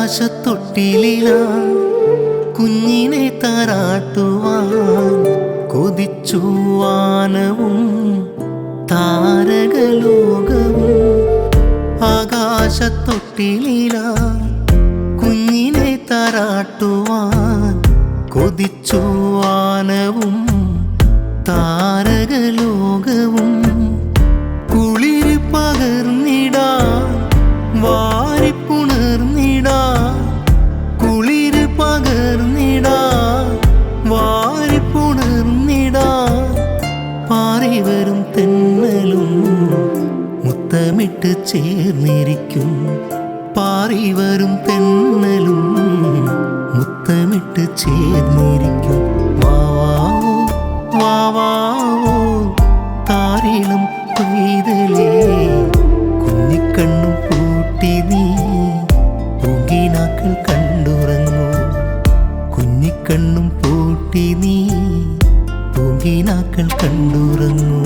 ആകാശത്തൊട്ടിലില കുഞ്ഞിനെ താരാട്ടുവാൻ കൊതിച്ചു വാനവും താരകലോകവും. ആകാശത്തൊട്ടിലില കുഞ്ഞിനെ താരാട്ടുവാൻ കൊതിച്ചു വാനവും താരകലോകവും. കുളിര് പകർന്നിടാൻ വാരിപ്പുണർന്നിടാൻ, കുളിര് പകർന്നിടാൻ വാരിപ്പുണർന്നിടാൻ. പാറിവരും തെന്നലും മുത്തമിട്ട് ചേർന്നിരിക്കും, പാറിവരും തെന്നലും മുത്തമിട്ട് ചേർന്നിരിക്കും. വാവാവോ വാവാവോ താരിളം പെയ്തലേ, കുഞ്ഞിക്കണ്ണും പൂട്ടി നീ പൂങ്കിനാക്കൾ കണ്ടുറങ്ങൂ, കുഞ്ഞിക്കണ്ണും പൂട്ടി നീ പൂങ്കിനാക്കൾ കണ്ടുറങ്ങൂ.